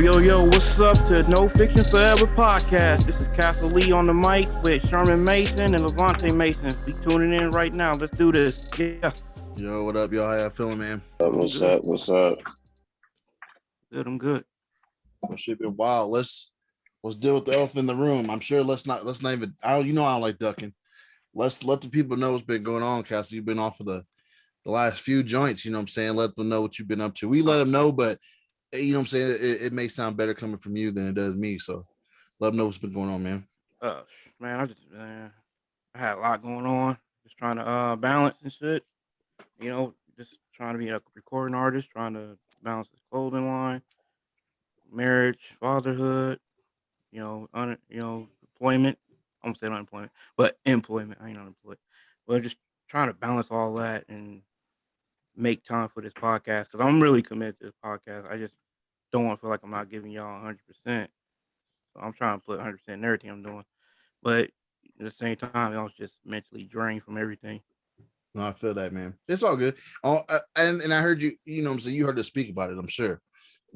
Yo, what's up to No Fiction Forever podcast? This is Castle Lee on the mic with Sherman Mason and Levante Mason. Be tuning in right now. Let's do this. Yeah. Yo, what up, y'all? How y'all feeling, man? What's up? What's up? Good, I'm good. Well, shit been wild. Let's deal with the elephant in the room. I'm sure let's not even I don't like ducking. Let's let the people know what's been going on, Cassie. You've been off of the last few joints, you know what I'm saying? Let them know what you've been up to. We let them know, but you know what I'm saying? It may sound better coming from you than it does me. So let them know what's been going on, man. Man, I had a lot going on. Just trying to balance and shit. Just trying to be a recording artist, trying to balance this clothing line, marriage, fatherhood, employment. I'm gonna say unemployment, but employment. I ain't unemployed. But just trying to balance all that and make time for this podcast because I'm really committed to this podcast. I just don't want to feel like I'm not giving y'all 100%. So I'm trying to put 100% in everything I'm doing. But at the same time, I was just mentally drained from everything. No, I feel that, man. It's all good. And I heard you, you know what I'm saying? You heard us speak about it, I'm sure.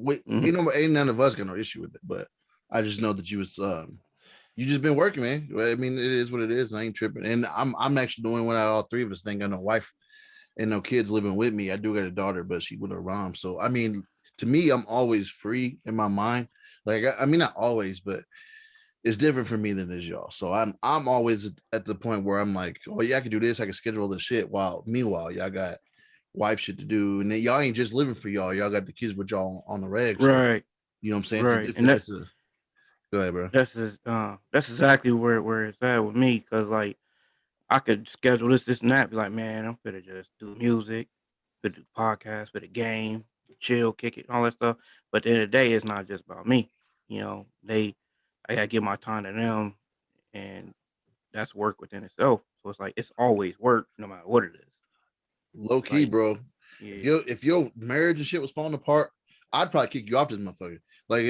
Ain't none of us got no issue with it, but I just know that you just been working, man. I mean, it is what it is. I ain't tripping. And I'm actually doing what all three of us think. I no wife and no kids living with me. I do got a daughter, but she with her mom. So I mean, to me, I'm always free in my mind. Like I mean, not always, but it's different for me than it is y'all. So I'm always at the point where I'm like, oh yeah, I can do this. I can schedule this shit. While meanwhile, y'all got wife shit to do, and then y'all ain't just living for y'all. Y'all got the kids with y'all on the reg. So, Right. you know what I'm saying? Right. Go ahead, bro. That's exactly where it's at with me because like I could schedule this and that. Be like, man, I'm gonna just do music, gonna do podcasts, for the game, chill, kick it, all that stuff. But at the end of the day, it's not just about me. I gotta give my time to them, and that's work within itself. So it's like it's always work, no matter what it is. Low key, Like, bro. yeah, If your marriage and shit was falling apart, I'd probably kick you off this motherfucker. Like,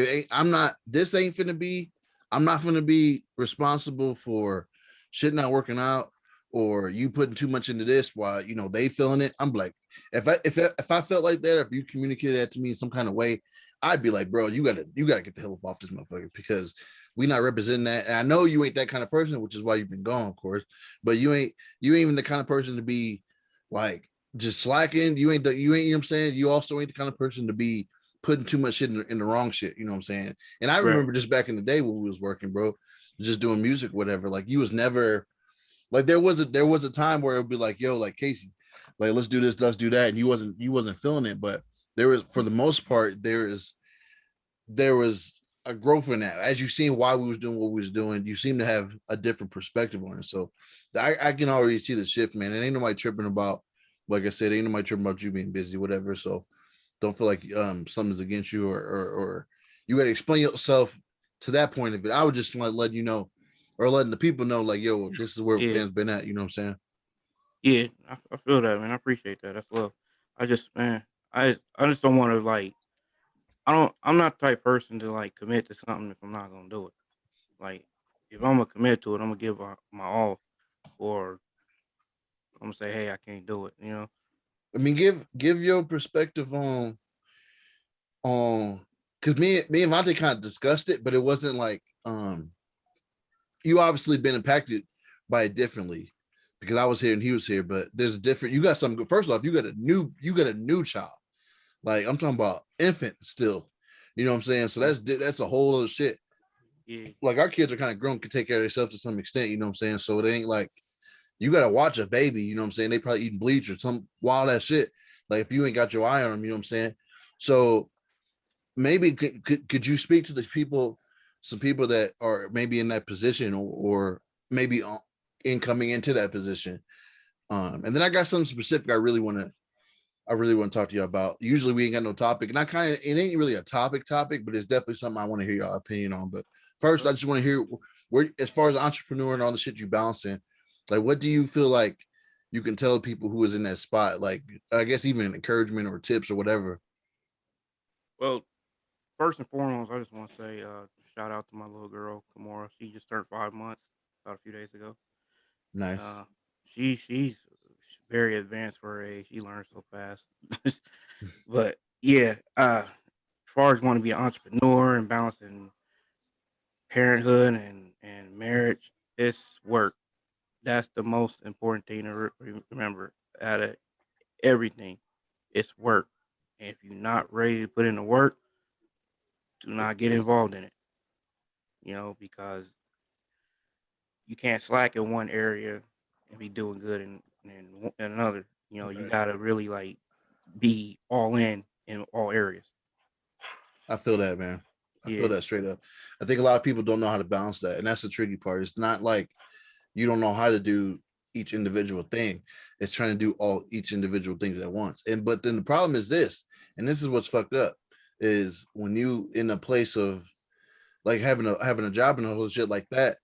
this ain't finna be. I'm not finna be responsible for shit not working out or you putting too much into this while they feeling it. I'm like, if I felt like that, if you communicated that to me in some kind of way, I'd be like, bro, you gotta get the hell up off this motherfucker because we not representing that. And I know you ain't that kind of person, which is why you've been gone, of course. But you ain't even the kind of person to be like just slacking. You know what I'm saying? You also ain't the kind of person to be putting too much shit in the wrong shit. You know what I'm saying? And I remember just back in the day when we was working, bro, just doing music, whatever. Like you was never like there was a time where it would be like, yo, like Casey, like let's do this, let's do that, and you wasn't feeling it. But there was, for the most part, there was a growth in that. As you seen why we was doing what we was doing, you seem to have a different perspective on it. So I can already see the shift, man. And ain't nobody tripping about, like I said, ain't nobody tripping about you being busy, whatever. So don't feel like something's against you or you got to explain yourself to that point of it. I would just like letting you know or letting the people know, like, yo, this is where fans been at. You know what I'm saying? yeah, I feel that, man. I appreciate that as well. I just don't want to like. I'm not the type of person to like commit to something if I'm not gonna do it. Like, if I'm gonna commit to it, I'm gonna give my all, or I'm gonna say, hey, I can't do it. I mean, give your perspective on because me and Monte kind of discussed it, but it wasn't like you obviously been impacted by it differently because I was here and he was here, but there's a different. You got something. First off, you got a new child. Like I'm talking about infant still. You know what I'm saying? So that's a whole other shit. Yeah, Like our kids are kind of grown, can take care of themselves to some extent. You know what I'm saying? So it ain't like you got to watch a baby. You know what I'm saying? They probably eating bleach or some wild ass shit. Like if you ain't got your eye on them, you know what I'm saying? So maybe could you speak to the people, some people that are maybe in that position or maybe in coming into that position. And then I got something specific I really want to talk to you about. Usually we ain't got no topic, and it ain't really a topic, but it's definitely something I want to hear your opinion on. But first, I just want to hear where, as far as entrepreneur and all the shit you balancing, like what do you feel like you can tell people who is in that spot? Like I guess even encouragement or tips or whatever. well, first and foremost, I just want to say shout out to my little girl, Kamora. She just turned 5 months about a few days ago. Nice. Uh, she's very advanced for her age. She learns so fast. But yeah, far as want to be an entrepreneur and balancing parenthood and marriage, it's work. That's the most important thing to remember out of everything. It's work. And if you're not ready to put in the work, do not get involved in it. Because you can't slack in one area and be doing good in another. You Right. gotta really like be all in all areas. I feel that, man. I feel Yeah, that straight up. I think a lot of people don't know how to balance that, and that's the tricky part. It's not like you don't know how to do each individual thing. It's trying to do all each individual things at once. And but then the problem is this, and this is what's fucked up, is when you in a place of like having a job and a whole shit like that,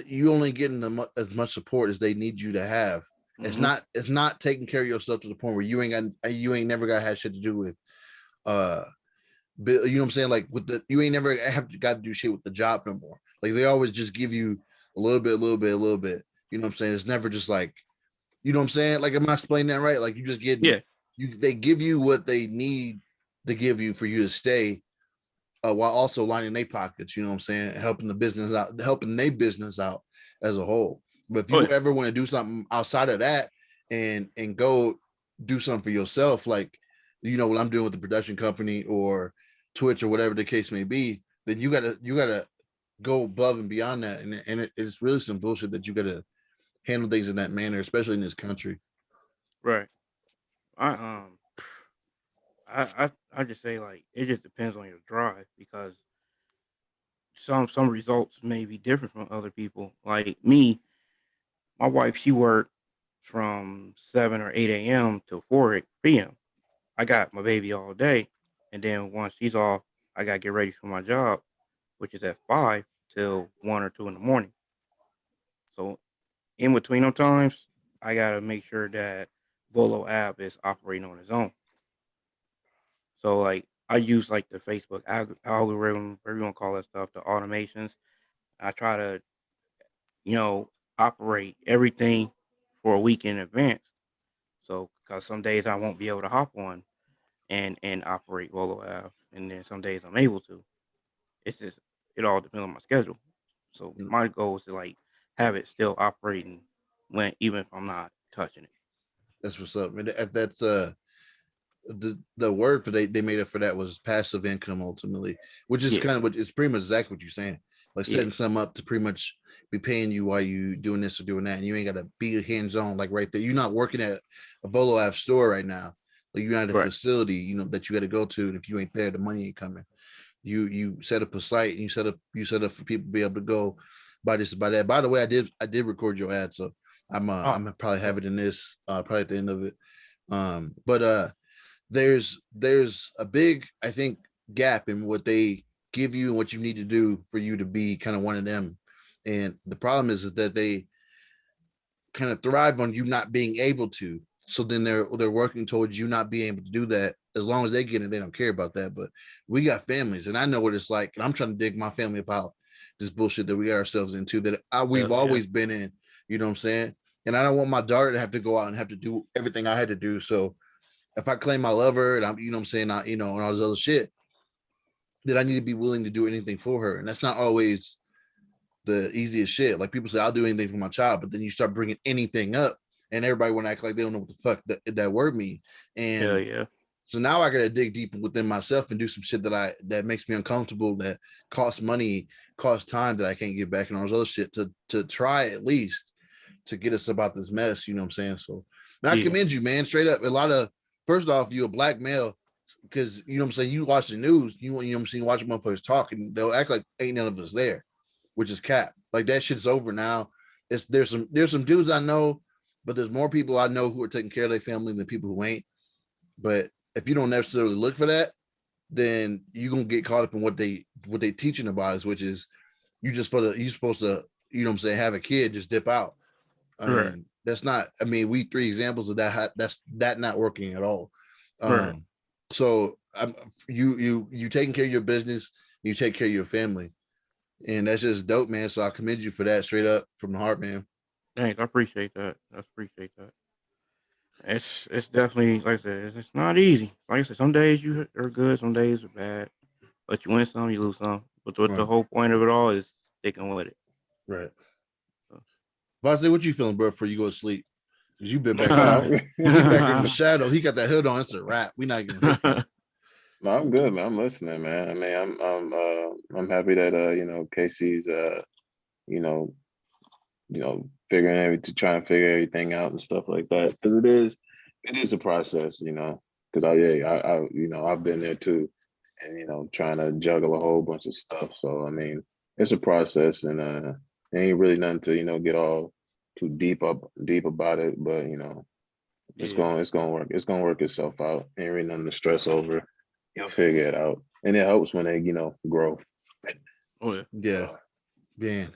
you only getting as much support as they need you to have. hmm It's not taking care of yourself to the point where you ain't never got had shit to do with uh you know what I'm saying? Like with the you ain't never got to do shit with the job no more. Like they always just give you a little bit, a little bit, a little bit. You know what I'm saying? It's never just like, you know what I'm saying? Like, am I explaining that right? Like you just getting yeah, they give you what they need to give you for you to stay, while also lining their pockets. You know what I'm saying? Helping the business out, helping their business out as a whole. But if oh you yeah, ever want to do something outside of that and go do something for yourself, like what I'm doing with the production company or Twitch or whatever the case may be, then you gotta go above and beyond that, and it's really some bullshit that you gotta handle things in that manner, especially in this country. right. I I just say like it just depends on your drive because some results may be different from other people. Like me, my wife, she worked from 7 or 8 a.m. till 4 p.m. I got my baby all day, and then once she's off, I gotta get ready for my job, which is at 5 till 1 or 2 in the morning. So in between them times, I gotta make sure that Volo app is operating on its own. So like I use like the Facebook algorithm, whatever you want to call that stuff, the automations. I try to you know operate everything for a week in advance. So because some days I won't be able to hop on and operate Volo app, and then some days I'm able to. It's just it all depends on my schedule. So my goal is to like have it still operating when even if I'm not touching it. That's what's up. And that's the word for they made it for that was passive income ultimately, which is Yeah, kind of what it's pretty much exactly what you're saying. Like yeah, setting some up to pretty much be paying you while you doing this or doing that, and you ain't gotta be hands on like right there. You're not working at a Volo app store right now. Like you're at a right. facility, that you got to go to, and if you ain't there, the money ain't coming. You set up a site and you set up for people to be able to go buy this, buy that. By the way, I did record your ad, so I'm Oh, gonna probably have oh, it in this probably at the end of it. But there's a big, I think, gap in what they give you and what you need to do for you to be kind of one of them. And the problem is that they kind of thrive on you not being able to. So then they're working towards you not being able to do that. As long as they get it, they don't care about that. But we got families, and I know what it's like. And I'm trying to dig my family about this bullshit that we got ourselves into that we've hell yeah, always been in. You know what I'm saying? And I don't want my daughter to have to go out and have to do everything I had to do. So if I claim I love her and I'm, what I'm saying, and all this other shit, that I need to be willing to do anything for her. And that's not always the easiest shit. Like people say, I'll do anything for my child, but then you start bringing anything up, and everybody want to act like they don't know what the fuck that word means. hell And yeah, so now I got to dig deeper within myself and do some shit that makes me uncomfortable, that costs money, costs time that I can't get back, and all this other shit to try at least to get us about this mess. You know what I'm saying? So man, I yeah, commend you, man. Straight up, a lot of first off, you a black male. Because you know what I'm saying, you watch the news, you know what I'm saying, watch motherfuckers talk, and they'll act like ain't none of us there, which is cap. Like that shit's over now. There's some dudes I know, but there's more people I know who are taking care of their family than people who ain't. But if you don't necessarily look for that, then you're gonna get caught up in what they teaching about us, which is you supposed to, you know what I'm saying, have a kid, just dip out. right, And that's not, I mean, we three examples of that, that's that not working at all. right. Um so you taking care of your business, you take care of your family, and that's just dope, man. So I commend you for that, straight up from the heart, man. Thanks, I appreciate that. I appreciate that. It's definitely like I said, it's not easy. Like I said, some days you are good, some days are bad. But you win some, you lose some. But the Right, whole point of it all is sticking with it. right. So. Vontae, what you feeling, bro, before you go to sleep? Because you've been back here. No, He back here in the shadows. He got that hood on. It's a wrap. We not gonna hear from him. no, I'm good, man. I'm listening, man. I mean, I'm happy that Casey's you know, figuring everything, trying to figure everything out and stuff like that. Because it is a process, Because I've been there too, and trying to juggle a whole bunch of stuff. So I mean, it's a process, and it ain't really nothing to get all too deep about it. But it's Yeah. gonna work. It's gonna work itself out. Ain't really nothing to stress over. You'll figure it out, and it helps when they grow. Oh yeah. Yeah, So man.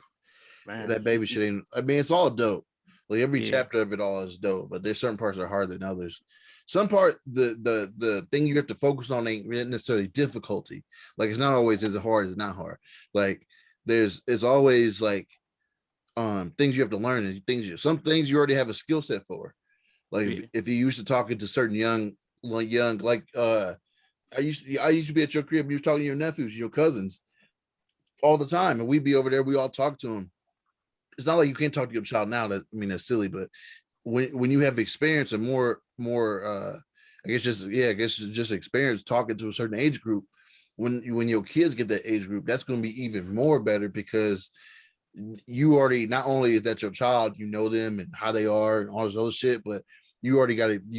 Man, That baby shit ain't. I mean, it's all dope. Like every yeah. chapter of it all is dope, but there's certain parts that are harder than others. Some part, the thing you have to focus on ain't really necessarily difficulty. Like it's not always as hard as not hard. Like it's always like things you have to learn and some things you already have a skill set for. Like Yeah. if you used to talking to certain young like I used to be at your crib and you was talking to your nephews, your cousins all the time, and we'd be over there, we all talk to them. It's not like you can't talk to your child now. That's silly, but when you have experience and more I guess just experience talking to a certain age group, when your kids get that age group, that's going to be even more better because you already, not only is that your child, you know them and how they are and all this other shit, but you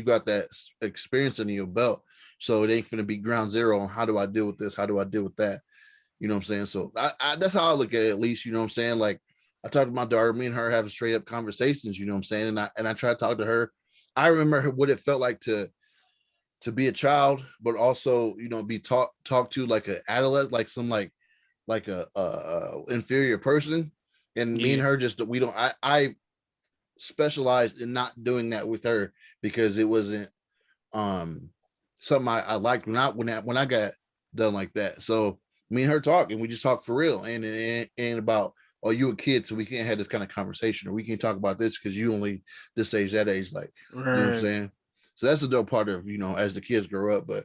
got that experience under your belt. So it ain't gonna be ground zero on how do I deal with this, how do I deal with that. You know what I'm saying? So that's how I look at it, at least. You know what I'm saying? Like I talked to my daughter, me and her have straight up conversations. You know what I'm saying? And I try to talk to her. I remember what it felt like to be a child, but also be talked to like an adolescent, like some like a inferior person. And me and Yeah. her just we don't. I specialized in not doing that with her because it wasn't um something I liked when I got done like that. So me and her talk, and we just talk for real, and about, oh, you a kid, so we can't have this kind of conversation, or we can't talk about this because you only this age, that age, like, you know what I'm Right. saying. So that's the dope part of as the kids grow up. But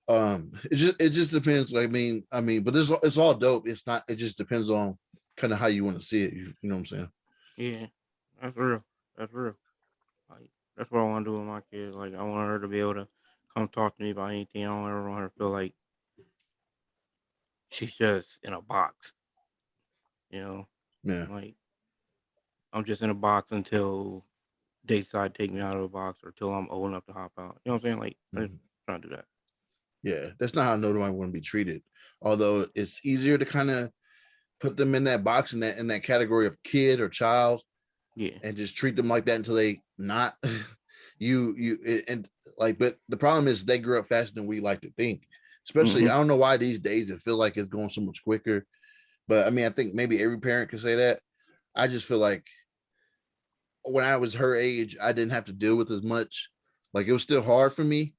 it just depends. But it's all dope. It's not. It just depends on kind of how you want to see it. You know what I'm saying. Yeah. That's real. That's real. Like that's what I want to do with my kids. Like I want her to be able to come talk to me about anything. I don't ever want her to feel like she's just in a box. You know, Yeah. like I'm just in a box until they decide to take me out of the box or till I'm old enough to hop out. You know what I'm saying? Like I just Mhm. trying to do that. Yeah, that's not how nobody want to be treated. Although it's easier to kind of put them in that box, in that category of kid or child, Yeah. and just treat them like that until they not and like. But the problem is they grew up faster than we like to think. Especially, Hmm. I don't know why these days it feels like it's going so much quicker. But I mean, I think maybe every parent can say that. I just feel like when I was her age, I didn't have to deal with as much. Like it was still hard for me.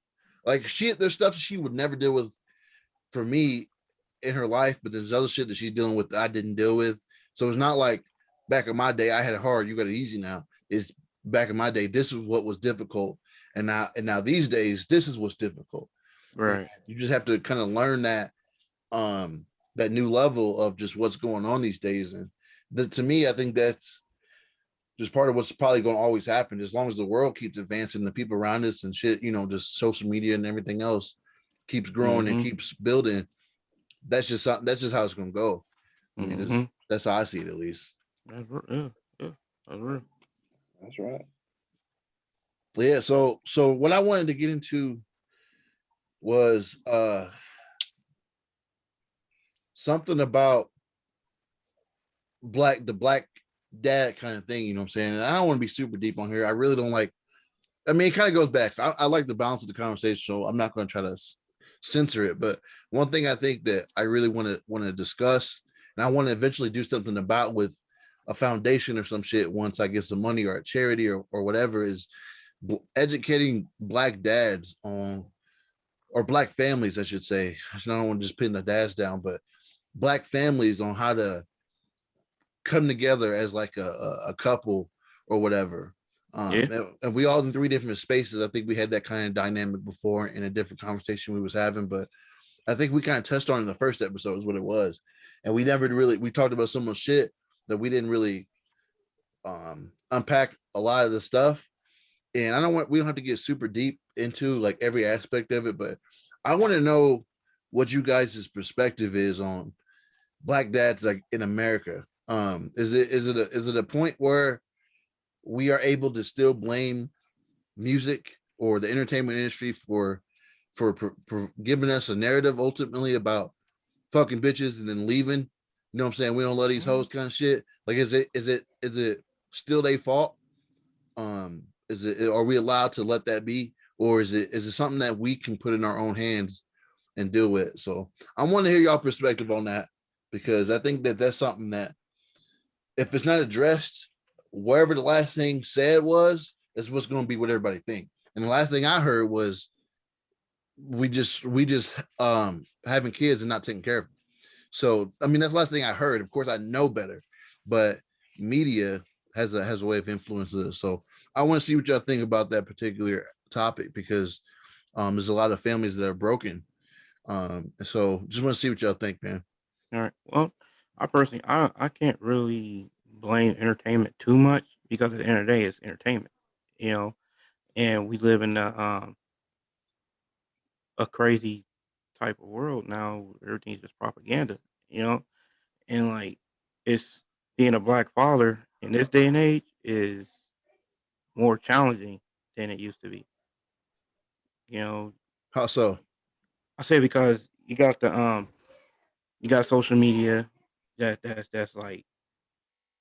Like there's stuff she would never deal with for me in her life, but there's other shit that she's dealing with that I didn't deal with. So it's not like back in my day I had it hard, you got it easy now. It's back in my day, this is what was difficult. And now these days, this is what's difficult. And Right. you just have to kind of learn that new level of just what's going on these days. And to me, I think that's just part of what's probably going to always happen as long as the world keeps advancing, the people around us and shit, just social media and everything else keeps growing and Hmm. keeps building. That's just how it's gonna go. I mean, Hmm. that's how I see it, at least. That's real. Yeah. Yeah. That's real. that's right. Yeah. So what I wanted to get into was something about the black dad kind of thing. You know what I'm saying? And I don't want to be super deep on here. I really don't like. I mean, it kind of goes back. I like the balance of the conversation, so I'm not going to try to censor it. But one thing I think that I really want to discuss, and I want to eventually do something about with a foundation or some shit once I get some money or a charity or whatever, is educating black dads on, or black families, I should say. I don't want to just pin the dads down, but black families on how to come together as like a couple or whatever. Yeah. And we all in three different spaces. I think we had that kind of dynamic before in a different conversation we was having, but I think we kind of touched on it in the first episode is what it was. And we never really, we talked about so much shit that we didn't really unpack a lot of the stuff. And I don't want, we don't have to get super deep into like every aspect of it, but I want to know what you guys' perspective is on black dads like in America. Is it a point where we are able to still blame music or the entertainment industry for giving us a narrative ultimately about fucking bitches and then leaving? You know what I'm saying? We don't love these hoes kind of shit. Like, is it still their fault? Is it, are we allowed to let that be, or is it something that we can put in our own hands and deal with? So I want to hear y'all perspective on that, because I think that that's something that if it's not addressed, whatever the last thing said was, is what's going to be what everybody think. And the last thing I heard was we just having kids and not taking care of them. So I mean that's the last thing I heard. Of course I know better, but media has a way of influencing this. So I want to see what y'all think about that particular topic, because there's a lot of families that are broken. So just want to see what y'all think, man. All right. Well, I personally, I can't really blame entertainment too much because at the end of the day, it's entertainment, you know. And we live in a crazy type of world now. Everything's just propaganda, you know. And like, it's being a black father in this day and age is more challenging than it used to be. You know, How so? I say because you got social media that's like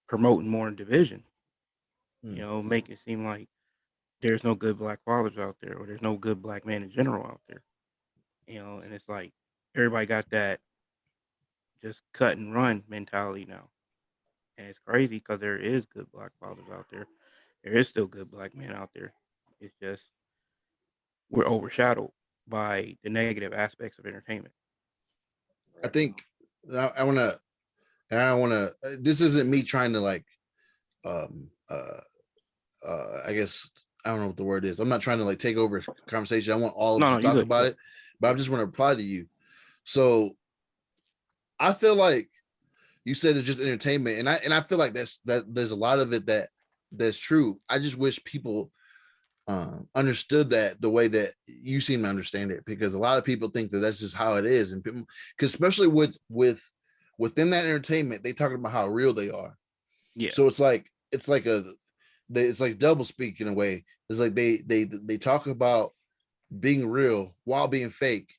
promoting more division. Hmm. You know, make it seem like there's no good black fathers out there, or there's no good black men in general out there. You know, and it's like everybody got that just cut and run mentality now, and it's crazy because there is good black fathers out there. There is still good black men out there. It's just we're overshadowed by the negative aspects of entertainment. I think I want to, and I want to. This isn't me trying to like, um, uh, I guess I don't know what the word is. I'm not trying to like take over a conversation. I want all of us No, to no, you talk good, you about good. it, but I just want to reply to you. So I feel like you said it's just entertainment, and I feel like that there's a lot of it that's true. I just wish people understood that the way that you seem to understand it, because a lot of people think that that's just how it is, and because especially within that entertainment, they talking about how real they are. Yeah, So it's like double speak in a way. It's like they talk about being real while being fake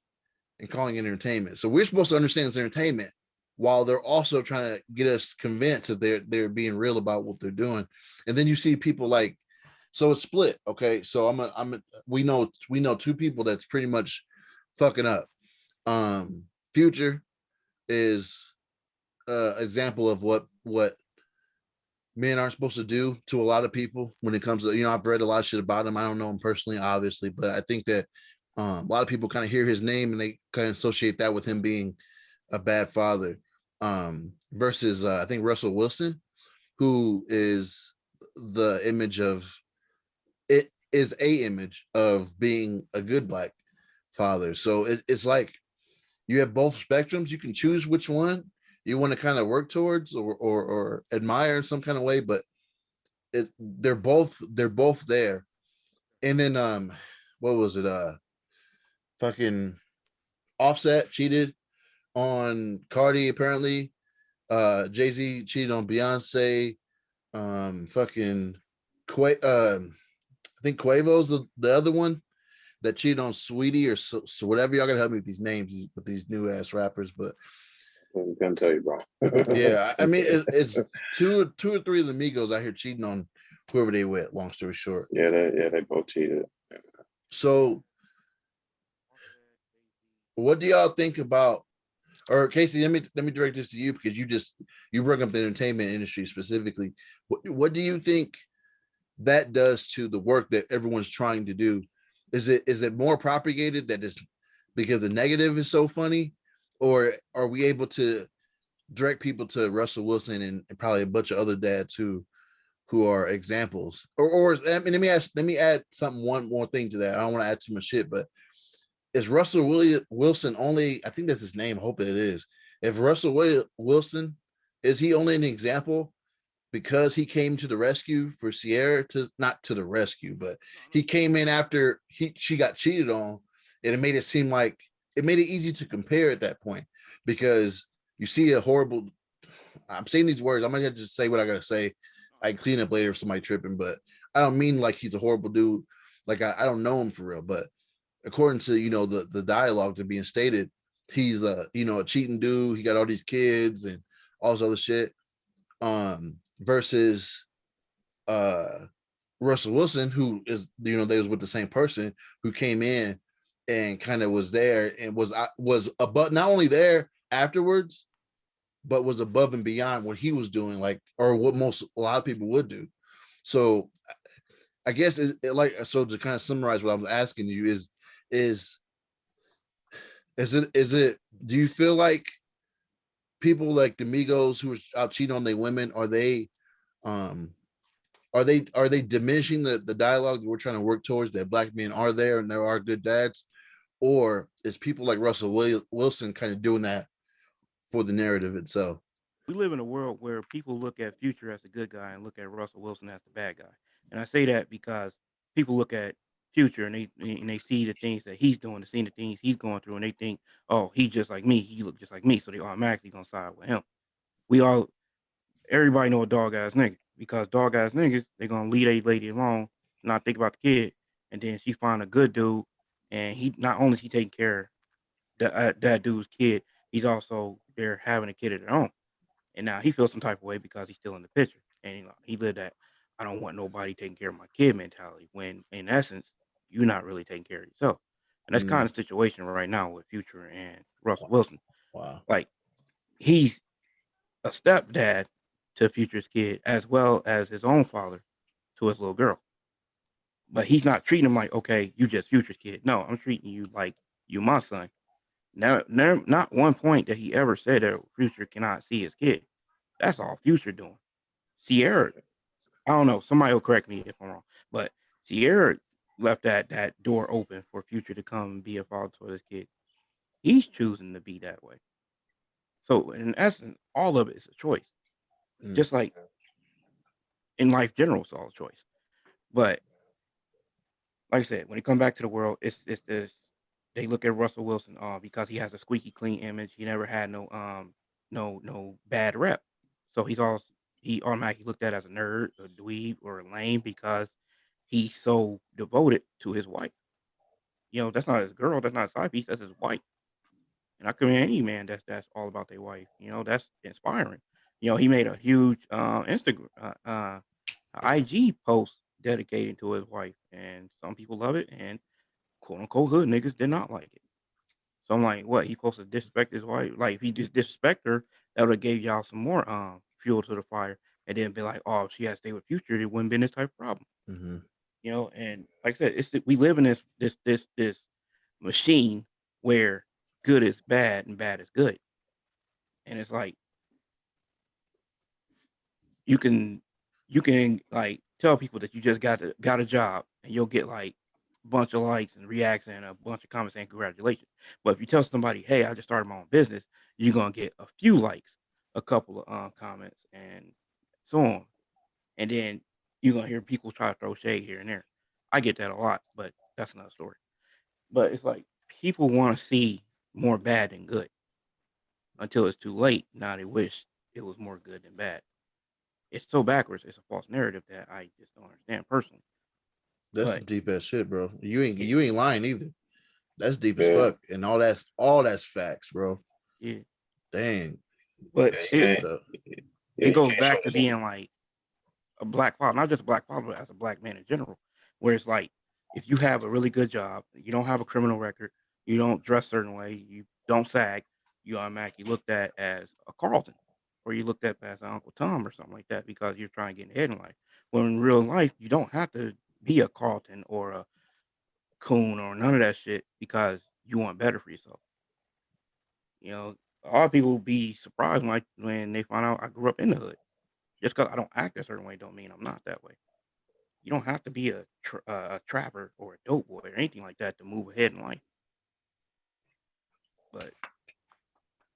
and calling it entertainment. So we're supposed to understand it's entertainment while they're also trying to get us convinced that they're being real about what they're doing. And then you see people like, so it's split. Okay, so we know two people that's pretty much fucking up. Future is example of what men aren't supposed to do to a lot of people when it comes to, I've read a lot of shit about him. I don't know him personally, obviously, but I think that a lot of people kind of hear his name and they kind of associate that with him being a bad father. Versus I think Russell Wilson, who is the image of it is a image of being a good black father. So it's like you have both spectrums. You can choose which one you want to kind of work towards or admire in some kind of way, but they're both there. And then what was it? Fucking Offset cheated on Cardi apparently. Jay-Z cheated on Beyonce. Fucking I think Quavo's the other one that cheated on Sweetie or so whatever. Y'all gotta help me with these names with these new ass rappers, but I'm gonna tell you, bro. yeah, I mean it's two or three of the Migos out here cheating on whoever they with. Long story short, Yeah, they both cheated. so what do y'all think about? Or Casey, let me direct this to you, because you bring up the entertainment industry specifically. What do you think that does to the work that everyone's trying to do? Is it more propagated that is because the negative is so funny, or are we able to direct people to Russell Wilson and probably a bunch of other dads who are examples. Or I mean, let me add something, one more thing to that. I don't want to add too much shit, but is Russell Wilson only? I think that's his name. I hope it is. If Wilson, is he only an example because he came to the rescue for Sierra, to not to the rescue, but No, no, he came in after she got cheated on, and it made it seem like it made it easy to compare at that point because you see a horrible. I'm saying these words. I'm gonna have to just say what I gotta say. no, I clean up later if somebody tripping, but I don't mean like he's a horrible dude. Like I don't know him for real, but according to the dialogue to being stated, he's a cheating dude. He got all these kids and all this other shit. Versus uh Russell Wilson, who is they was with the same person who came in and kind of was there and was above, not only there afterwards, but was above and beyond what he was doing, like, or what a lot of people would do. So I guess so to kind of summarize what I'm asking you is is it do you feel like people like the Migos who are out cheating on their women, um are they diminishing the dialogue that we're trying to work towards, that black men are there and there are good dads, or is people like Russell Wilson kind of doing that for the narrative itself? we live in a world where people look at Future as the good guy and look at Russell Wilson as the bad guy. And I say that because people look at Future and they see the things that he's doing, see the things he's going through, and they think, oh, he's just like me, he look just like me, so they automatically gonna side with him. We all Everybody know a dog ass nigga because dog ass niggas they gonna leave a lady alone, not think about the kid, and then she find a good dude, and he not only is he taking care of that dude's kid, he's also they're having a kid of their own. And now he feels some type of way because he's still in the picture. And he lived that I don't want nobody taking care of my kid mentality when in essence, you're not really taking care of yourself. And that's kind Mm, of the situation right now with Future and Russell Wilson. wow. Like he's a stepdad to Future's kid as well as his own father to his little girl. But he's not treating him like, okay, you just Future's kid. No, I'm treating you like you my son. Never, not one point that he ever said that Future cannot see his kid. That's all Future doing. Sierra, I don't know. Somebody will correct me if I'm wrong, but Sierra left that door open for Future to come and be a father to his kid. He's choosing to be that way. So in essence, all of it is a choice. Mm, Just like in life, general, it's all a choice. But like I said, when it comes back to the world, it's this. They look at Russell Wilson because he has a squeaky clean image. He never had no bad rep. So he automatically looked at as a nerd, a dweeb, or a lame because he's so devoted to his wife. That's not his girl, that's not his side piece, that's his wife. And I commend any man that's all about their wife. That's inspiring. He made a huge Instagram IG post dedicated to his wife, and some people love it, and quote unquote hood niggas did not like it. So I'm like, what? He supposed to disrespect his wife? Like if he just disrespect her, that would have gave y'all some more fuel to the fire, and then be like, oh, if she had stayed with Future, it wouldn't been this type of problem. mhm. And like I said, we live in this machine where good is bad and bad is good, and it's like you can like tell people that you just got a job and you'll get like a bunch of likes and reacts and a bunch of comments saying congratulations. But if you tell somebody, hey, I just started my own business, you're gonna get a few likes, a couple of comments, and so on. And then you're gonna hear people try to throw shade here and there. I get that a lot, but that's another story. But it's like people want to see more bad than good until it's too late. Now they wish it was more good than bad. It's so backwards. It's a false narrative that I just don't understand personally. That's But some deep ass shit, bro. You ain't yeah, you ain't lying either. That's deep as Yeah, fuck, and all that's facts, bro. yeah. Dang, But yeah, shit, though. it you goes can't show back to being like a black father, not just a black father, but as a black man in general. Where it's like if you have a really good job, you don't have a criminal record, you don't dress a certain way, you don't sag, you automatically looked at as a Carlton, or you looked at as an Uncle Tom or something like that because you're trying to get ahead in life. When in real life, you don't have to be a Carlton or a Coon or none of that shit because you want better for yourself. You know, a lot of people be surprised when they find out I grew up in the hood. Just because I don't act a certain way don't mean I'm not that way. You don't have to be a trapper or a dope boy or anything like that to move ahead in life. But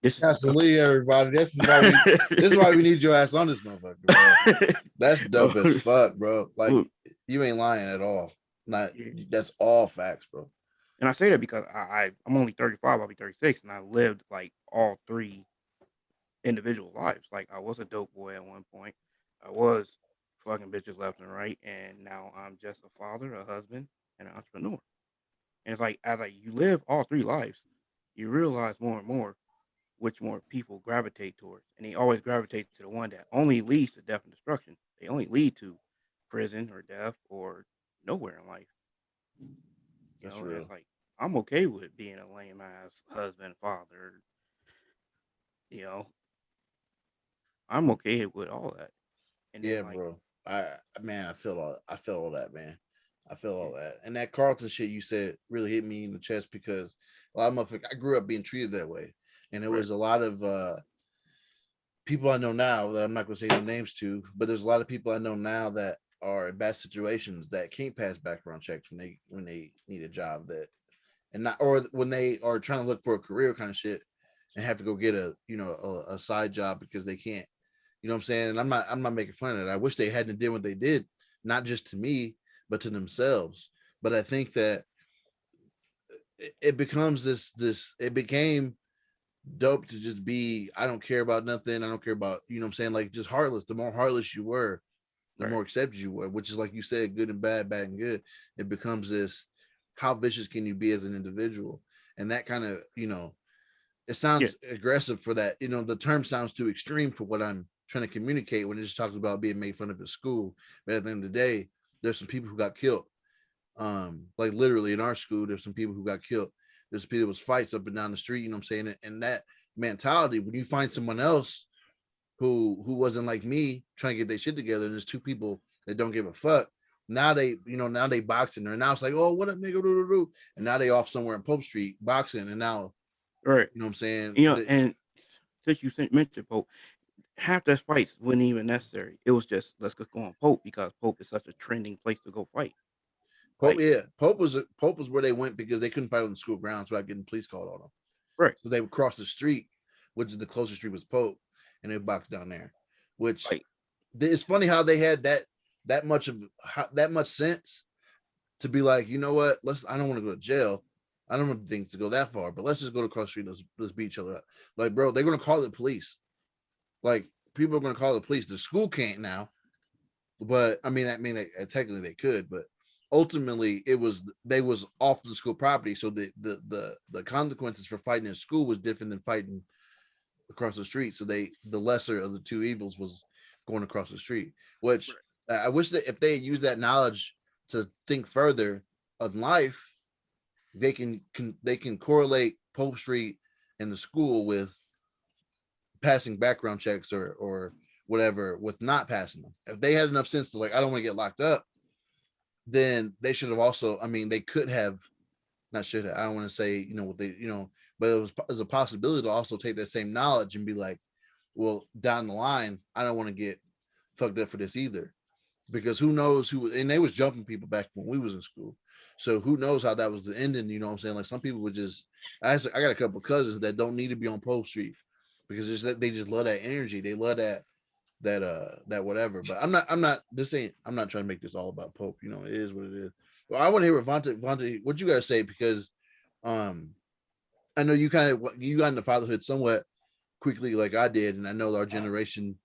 this is Absolutely, everybody. This is why we need your ass on this motherfucker, bro. That's dope as fuck, bro. Like Look, you ain't lying at all. Not yeah. that's all facts, bro. And I say that because I'm only 35. I'll be 36, and I lived like all three individual lives. Like I was a dope boy at one point. I was fucking bitches left and right, and now I'm just a father, a husband, and an entrepreneur. And it's like as you live all three lives, you realize more and more which more people gravitate towards, and they always gravitate to the one that only leads to death and destruction. They only lead to prison or death or nowhere in life. That's And real. it's like I'm okay with being a lame ass husband, father. You know, I'm okay with all that. And then Yeah, like, bro. I feel all that, man. I feel all that. And that Carlton shit you said really hit me in the chest because a lot of motherfuckers, I grew up being treated that way. And there right, was a lot of people I know now that I'm not gonna say no names to, but there's a lot of people I know now that are in bad situations that can't pass background checks when they need a job that and not or when they are trying to look for a career kind of shit and have to go get a side job because they can't. You know what I'm saying? And I'm not making fun of it. I wish they hadn't did what they did, not just to me, but to themselves. But I think that it becomes this it became dope to just be I don't care about nothing. I don't care about, you know what I'm saying? Like just heartless. The more heartless you were, the right, more accepted you were, which is like you said, good and bad, bad and good. It becomes this how vicious can you be as an individual? And that kind of, it yeah, sounds aggressive for that. The term sounds too extreme for what I'm trying to communicate when it just talks about being made fun of at school. But at the end of the day, there's some people who got killed. Like literally in our school, there's some people who got killed. There's people was fights up and down the street, you know what I'm saying? And that mentality, when you find someone else who wasn't like me trying to get their shit together, and there's two people that don't give a fuck. Now they boxing, and now it's like, oh, what up, nigga, and now they off somewhere in Pope Street boxing, and now right. you know what I'm saying. And since you mentioned Pope, half those fights wasn't even necessary. It was just let's just go on Pope because Pope is such a trending place to go fight. Pope, Like, yeah, Pope was where they went because they couldn't fight on the school grounds without getting police called on them. right, So they would cross the street, which is the closest street was Pope, and they would box down there. Which like, it's funny how they had that much sense to be like, you know what? I don't want to go to jail. I don't want things to go that far, but let's just go to cross the street. Let's beat each other up. Like, bro, they're gonna call the police. Like, people are gonna call the police. The school can't now, but technically they could, but ultimately they was off the school property, so the consequences for fighting in school was different than fighting across the street. So the lesser of the two evils was going across the street, which I wish that if they used that knowledge to think further of life, they can correlate Pope Street and the school with passing background checks or whatever with not passing them. If they had enough sense to like, I don't want to get locked up, then they should have also. I mean, they could have not should have. I don't want to say what they but it was a possibility to also take that same knowledge and be like, well, down the line, I don't want to get fucked up for this either, because who knows who, and they was jumping people back when we was in school. So who knows how that was the ending, you know what I'm saying? Like some people would just, I got a couple of cousins that don't need to be on Pope Street because they just love that energy. They love that whatever. But I'm not trying to make this all about Pope. It is what it is. Well, I want to hear what Vontae, what you gotta say, because um I know you got into fatherhood somewhat quickly like I did, and I know our generation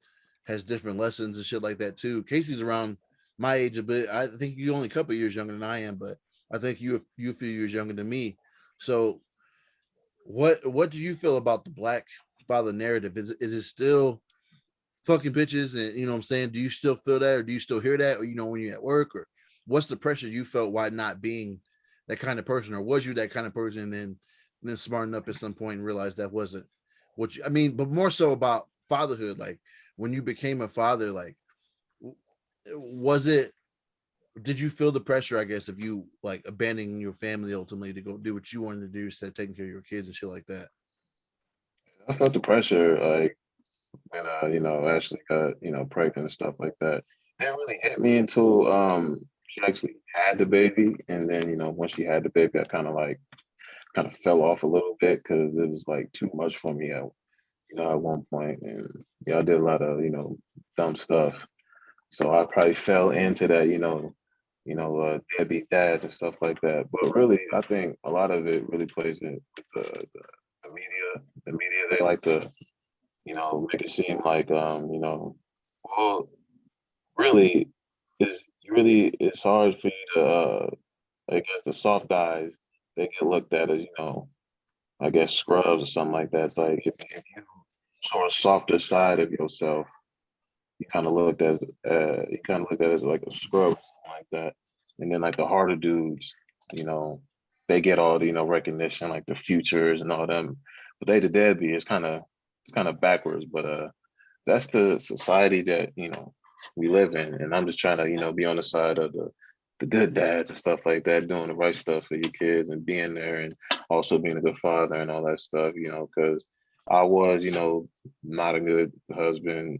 has different lessons and shit like that too. Casey's around my age a bit. I think you only a couple of years younger than I am, but I think you a few years younger than me. So what do you feel about the black father narrative? Is it still fucking bitches, and you know what I'm saying? Do you still feel that, or do you still hear that, or when you're at work, or what's the pressure you felt why not being that kind of person, or was you that kind of person, and then smarten up at some point and realize that wasn't what you, I mean, but more so about fatherhood, like when you became a father, like was it, did you feel the pressure, I guess, of you like abandoning your family ultimately to go do what you wanted to do instead of taking care of your kids and shit like that? I felt the pressure, like when Ashley got pregnant and stuff like that. It didn't really hit me until she actually had the baby, and then once she had the baby, I kind of fell off a little bit because it was like too much for me at one point, and I did a lot of dumb stuff. So I probably fell into that, deadbeat dads and stuff like that. But really, I think a lot of it really plays in with the media. The media, they like to, make it seem like, well, really, it's hard for you to, I guess the soft guys, they get looked at as, I guess scrubs or something like that. It's like if you show a softer side of yourself, you kind of looked at as like a scrub like that. And then like the harder dudes, you know, they get all the recognition like the futures and all them, but they the deadbeat. It's kind of backwards, but that's the society that we live in, and I'm just trying to be on the side of the good dads and stuff like that, doing the right stuff for your kids and being there, and also being a good father and all that stuff, because I was, not a good husband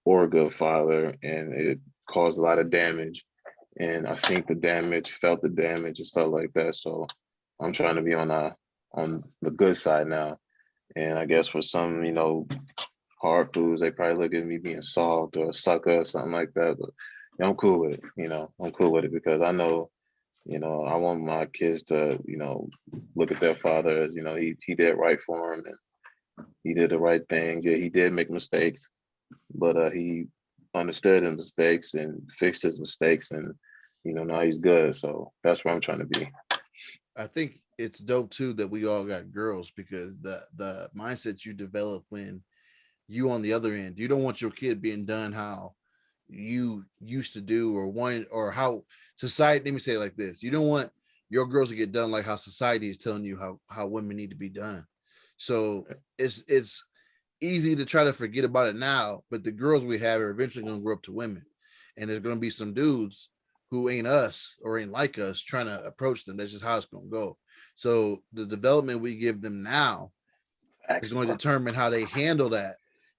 or a good father, and it caused a lot of damage. And I seen the damage, felt the damage, and stuff like that. So I'm trying to be on the good side now. And I guess for some, hard foods, they probably look at me being soft or a sucker or something like that. But I'm cool with it. I'm cool with it because I know, I want my kids to, look at their father as, he did right for him and he did the right things. Yeah, he did make mistakes, but he understood his mistakes and fixed his mistakes, and now he's good. So that's where I'm trying to be. I think it's dope too that we all got girls because the mindset you develop when you on the other end, you don't want your kid being done how you used to do or want or how society, let me say it like this, you don't want your girls to get done like how society is telling you how women need to be done. So it's easy to try to forget about it now, but the girls we have are eventually going to grow up to women, and there's going to be some dudes who ain't us or ain't like us trying to approach them. That's just how it's going to go. So the development we give them now is Facts. going to determine how they handle that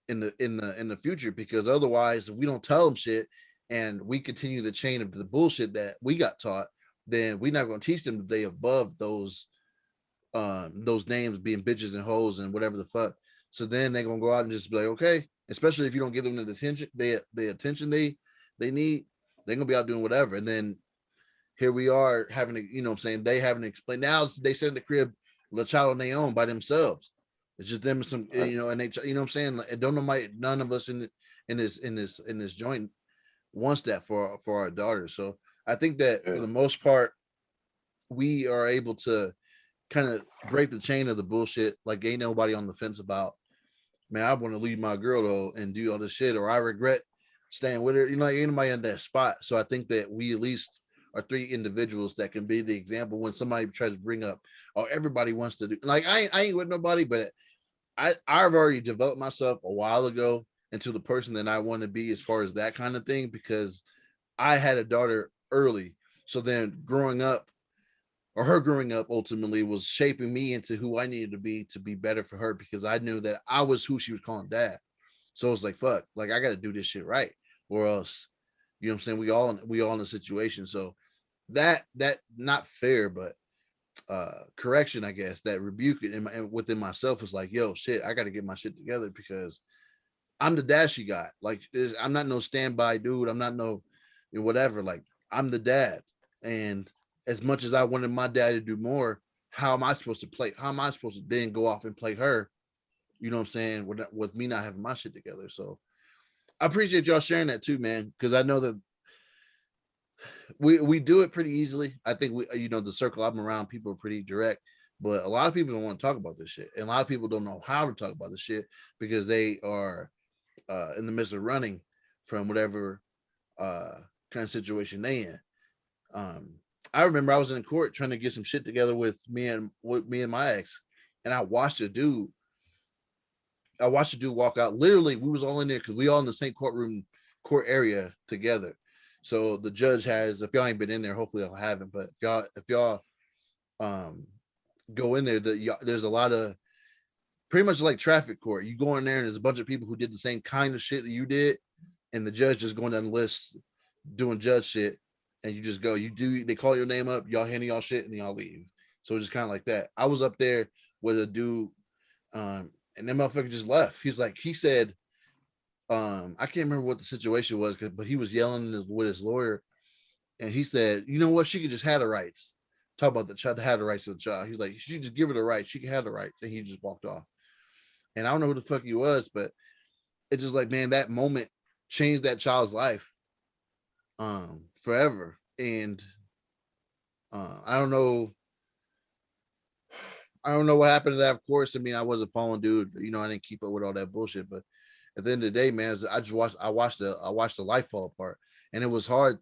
in the future. Because otherwise, if we don't tell them shit and we continue the chain of the bullshit that we got taught, then we're not going to teach them that they above those names being bitches and hoes and whatever the fuck. So then they're gonna go out and just be like, okay, especially if you don't give them the attention, the attention they need, they're gonna be out doing whatever. And then here we are having to, what I'm saying, they having to explain. Now they sit in the crib with a child on their own by themselves. It's just them and some, Right. and they, what I'm saying, like, don't know, none of us in this joint wants that for our daughters. So I think that for Yeah. the most part, we are able to kind of break the chain of the bullshit. Like ain't nobody on the fence about, man, I want to leave my girl though and do all this shit, or I regret staying with her. Like anybody in that spot. So I think that we at least are three individuals that can be the example when somebody tries to bring up, oh, everybody wants to do, like I ain't with nobody, but I've already developed myself a while ago into the person that I want to be as far as that kind of thing, because I had a daughter early. So then growing up, or her growing up, ultimately was shaping me into who I needed to be better for her, because I knew that I was who she was calling dad. So it's like, fuck, like I got to do this shit right, or else, what I'm saying, we all in a situation. So that not fair, but correction, I guess, that rebuke within myself was like, yo, shit, I got to get my shit together, because I'm the dad she got. Like, I'm not no standby dude. I'm not no whatever. Like, I'm the dad. And as much as I wanted my dad to do more, how am I supposed to play? How am I supposed to then go off and play her? You know what I'm saying? With me not having my shit together. So I appreciate y'all sharing that too, man. Because I know that we do it pretty easily. I think the circle I'm around, people are pretty direct, but a lot of people don't want to talk about this shit, and a lot of people don't know how to talk about this shit because they are in the midst of running from whatever uh, kind of situation they in. Um, I remember I was in court trying to get some shit together with me and my ex, and I watched the dude walk out. Literally, we was all in there because we all in the same court area together. So the judge has, if y'all ain't been in there, hopefully y'all haven't, but if y'all um go in there, there's a lot of pretty much like traffic court. You go in there and there's a bunch of people who did the same kind of shit that you did, and the judge just going down the list doing judge shit, and you just go. You do. They call your name up. Y'all handle y'all shit, and then y'all leave. So it's just kind of like that. I was up there with a dude, and that motherfucker just left. He said, I can't remember what the situation was, but he was yelling with his lawyer, and he said, you know what, she could just have the rights. Talk about the child to have the rights of the child. He's like, she just give her the rights. She can have the rights, and he just walked off. And I don't know who the fuck he was, but it's just like, man, that moment changed that child's life, forever. And I don't know. I don't know what happened to that. Of course, I mean, I wasn't following dude. You know, I didn't keep up with all that bullshit. But at the end of the day, man, I just watched. I watched the life fall apart, and it was hard